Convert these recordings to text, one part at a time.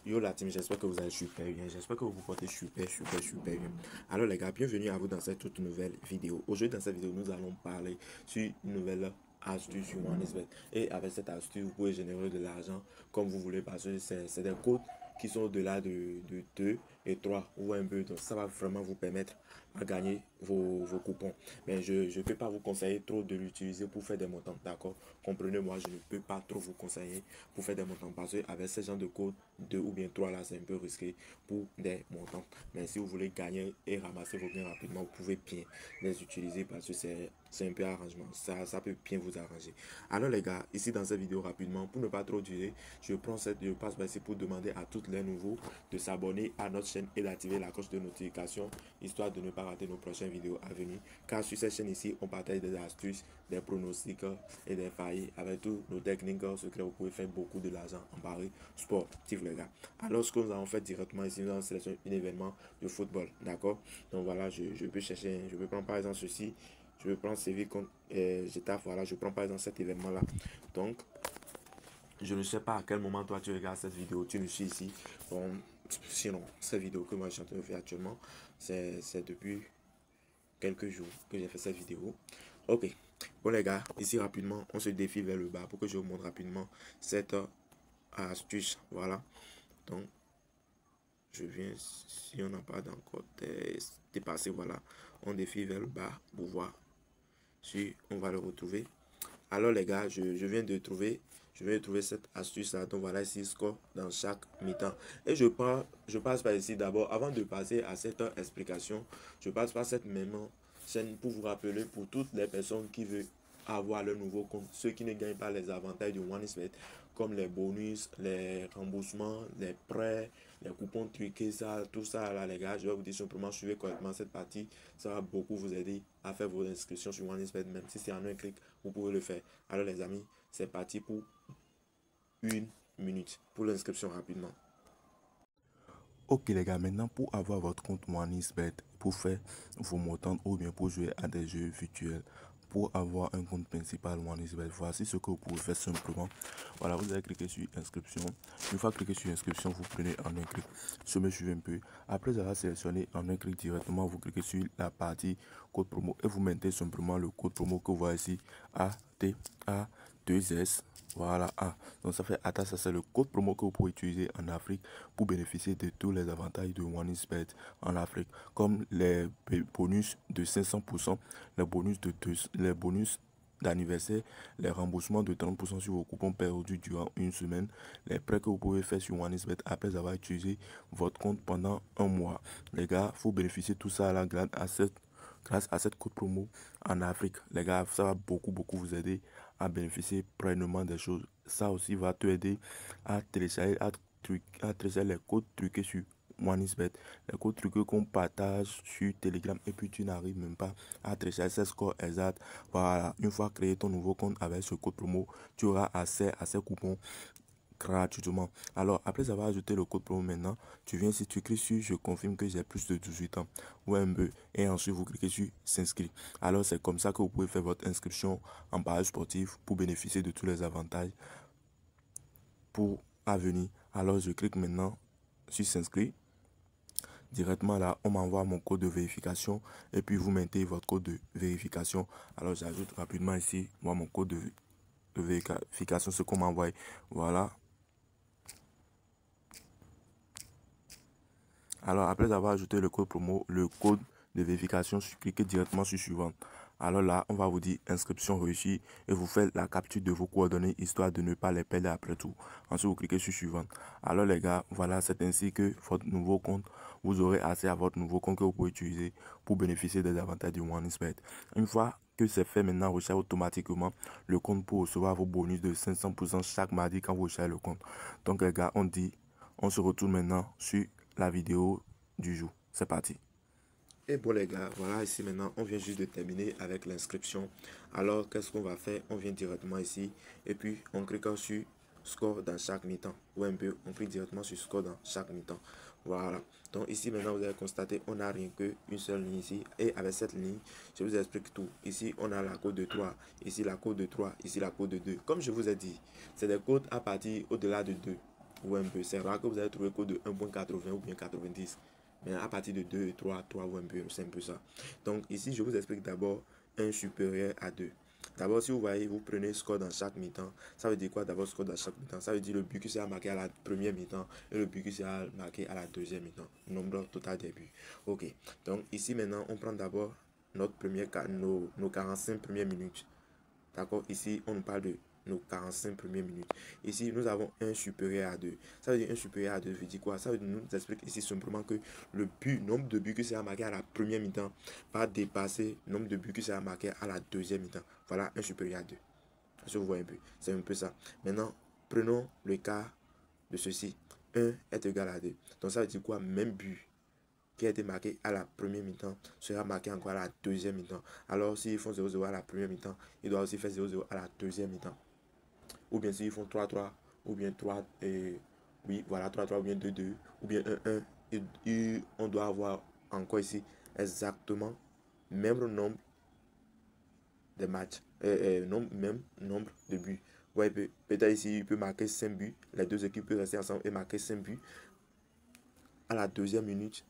Yo la team, j'espère que vous allez super bien, j'espère que vous vous portez super bien. Alors les gars, bienvenue à vous dans cette toute nouvelle vidéo. Aujourd'hui dans cette vidéo, nous allons parler sur une nouvelle astuce sur OneXBet. Et avec cette astuce, vous pouvez générer de l'argent comme vous voulez parce que c'est des codes qui sont au-delà de 2 et 3 ou un peu. Donc ça va vraiment vous permettre à gagner vos coupons. Mais je ne peux pas vous conseiller trop de l'utiliser pour faire des montants, d'accord? Comprenez-moi, je ne peux pas trop vous conseiller pour faire des montants parce qu'avec ce genre de code 2 ou bien 3 là, c'est un peu risqué pour des montants. Mais si vous voulez gagner et ramasser vos gains rapidement, vous pouvez bien les utiliser parce que c'est un peu arrangement. Ça peut bien vous arranger. Alors les gars, ici dans cette vidéo rapidement, pour ne pas trop durer, je passe par ici pour demander à tous les nouveaux de s'abonner à notre chaîne et d'activer la cloche de notification histoire de ne pas rater nos prochaines vidéos à venir. Car sur cette chaîne ici, on partage des astuces, des pronostics et des failles avec tous nos techniques secrets. Vous pouvez faire beaucoup de l'argent en paris sportif les gars. Alors ce que nous allons faire directement ici, nous allons sélectionner un événement de football, d'accord? Donc voilà, je peux chercher, je peux prendre par exemple ceci. Je vais prendre Séville contre Getafe. Voilà, je prends par exemple cet événement-là. Donc, je ne sais pas à quel moment toi tu regardes cette vidéo. Tu me suis ici. Bon, sinon, cette vidéo que moi je suis en train de faire actuellement, c'est depuis quelques jours que j'ai fait cette vidéo. Ok. Bon les gars, ici rapidement, on se défie vers le bas pour que je vous montre rapidement cette astuce. Voilà. Donc, je viens, si on n'a pas encore dépassé, voilà. On défie vers le bas pour voir si on va le retrouver. Alors les gars, je viens de trouver cette astuce là. Donc voilà ici score dans chaque mi-temps. Et je passe par ici d'abord, avant de passer à cette explication, je passe par cette même chaîne pour vous rappeler pour toutes les personnes qui veulent avoir le nouveau compte, ceux qui ne gagnent pas les avantages de OneXBet, comme les bonus, les remboursements, les prêts, les coupons truqués, ça, tout ça là les gars, je vais vous dire simplement suivez correctement cette partie, ça va beaucoup vous aider à faire vos inscriptions sur OneXBet, même si c'est en un clic, vous pouvez le faire. Alors les amis, c'est parti pour une minute pour l'inscription rapidement. Ok les gars, maintenant pour avoir votre compte OneXBet, pour faire vos montants ou bien pour jouer à des jeux virtuels, pour avoir un compte principal OneXBet, voici ce que vous pouvez faire simplement. Voilà, vous allez cliquer sur inscription. Une fois cliqué sur inscription, vous prenez en un clic. Je me suis un peu. Après avoir sélectionné en un clic directement, vous cliquez sur la partie code promo et vous mettez simplement le code promo que vous voyez ici, ATA2S. Voilà, donc ça fait ATA, ça c'est le code promo que vous pouvez utiliser en Afrique pour bénéficier de tous les avantages de OneXBet en Afrique, comme les bonus de 500%, les bonus d'anniversaire, les remboursements de 30% sur vos coupons perdus durant une semaine, les prêts que vous pouvez faire sur OneXBet après avoir utilisé votre compte pendant un mois. Les gars, il faut bénéficier de tout ça là grâce à cette code promo en Afrique. Les gars, ça va beaucoup vous aider à bénéficier pleinement des choses. Ça aussi va te aider à télécharger, à télécharger les codes truqués sur OneXBet, les codes truqués qu'on partage sur Telegram et puis tu n'arrives même pas à télécharger ces scores exacts. Voilà, une fois créé ton nouveau compte avec ce code promo, tu auras accès à ces coupons gratuitement. Alors, après avoir ajouté le code promo maintenant, tu viens ici, tu cliques sur je confirme que j'ai plus de 18 ans ou un peu et ensuite vous cliquez sur s'inscrire. Alors, c'est comme ça que vous pouvez faire votre inscription en pari sportif pour bénéficier de tous les avantages pour à venir. Alors, je clique maintenant sur s'inscrire. Directement là, on m'envoie mon code de vérification et puis vous mettez votre code de vérification. Alors, j'ajoute rapidement ici, moi, mon code de vérification, ce qu'on m'envoie. Voilà. Alors, après avoir ajouté le code promo, le code de vérification, cliquez directement sur suivant. Alors là, on va vous dire inscription réussie et vous faites la capture de vos coordonnées histoire de ne pas les perdre après tout. Ensuite, vous cliquez sur suivant. Alors les gars, voilà, c'est ainsi que votre nouveau compte, vous aurez accès à votre nouveau compte que vous pouvez utiliser pour bénéficier des avantages du OneXBet. Une fois que c'est fait, maintenant, recharge automatiquement le compte pour recevoir vos bonus de 500% chaque mardi quand vous rechargez le compte. Donc les gars, on se retrouve maintenant sur la vidéo du jour. C'est parti. Et bon les gars, voilà ici maintenant, on vient juste de terminer avec l'inscription. Alors qu'est-ce qu'on va faire? On vient directement ici et puis on clique sur score dans chaque mi-temps. Ou un peu, on clique directement sur score dans chaque mi-temps. Voilà. Donc ici maintenant, vous allez constater, on n'a rien qu'une seule ligne ici. Et avec cette ligne, je vous explique tout. Ici, on a la code de 3. Ici, la code de 3. Ici, la code de 2. Comme je vous ai dit, c'est des codes à partir au-delà de 2. voit un peu. C'est rare que vous allez trouver code de 1.80 ou bien 90. Mais à partir de 2 et 3 voit un peu, c'est un peu ça. Donc ici, je vous explique d'abord 1 supérieur à 2. D'abord, si vous voyez, vous prenez score dans chaque mi-temps. Ça veut dire quoi d'abord score dans chaque mi-temps? Ça veut dire le but qui sera marqué à la première mi-temps et le but qui sera marqué à la deuxième mi-temps. Nombre total des buts. Ok. Donc ici maintenant, on prend d'abord nos 45 premières minutes. D'accord? Ici, on nous parle de nos 45 premières minutes. Ici, nous avons 1 supérieur à 2. Ça veut dire 1 supérieur à 2 veut dire quoi? Ça veut dire, nous explique ici simplement que le nombre de buts que sera marqué à la première mi-temps va dépasser le nombre de buts que sera marqué à la deuxième mi-temps. Voilà, 1 supérieur à 2. Je vous vois un peu. C'est un peu ça. Maintenant, prenons le cas de ceci. 1 est égal à 2. Donc, ça veut dire quoi? Même but qui a été marqué à la première mi-temps sera marqué encore à la deuxième mi-temps. Alors, s'ils font 0-0 à la première mi-temps, ils doivent aussi faire 0-0 à la deuxième mi-temps. Ou bien s'ils font 3-3, ou bien 3, oui, voilà, 3-3, ou bien 2-2, ou bien 1-1, et on doit avoir encore ici exactement même nombre de matchs, même nombre de buts. Ouais, peut-être ici, il peut marquer 5 buts, les deux équipes peuvent rester ensemble et marquer 5 buts à la deuxième minute.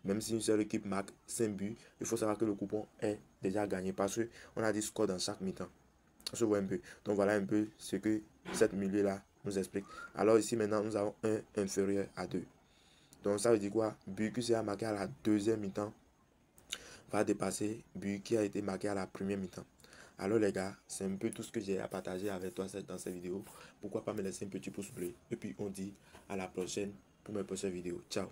Même si une seule équipe marque 5 buts, il faut savoir que le coupon est déjà gagné parce qu'on a dit score dans chaque mi-temps. Je vois un peu. Donc voilà un peu ce que cette milieu-là nous explique. Alors ici maintenant, nous avons 1 inférieur à 2. Donc ça veut dire quoi? But qui sera marqué à la deuxième mi-temps va dépasser but qui a été marqué à la première mi-temps. Alors les gars, c'est un peu tout ce que j'ai à partager avec toi dans cette vidéo. Pourquoi pas me laisser un petit pouce bleu. Et puis on dit à la prochaine pour mes prochaines vidéos. Ciao.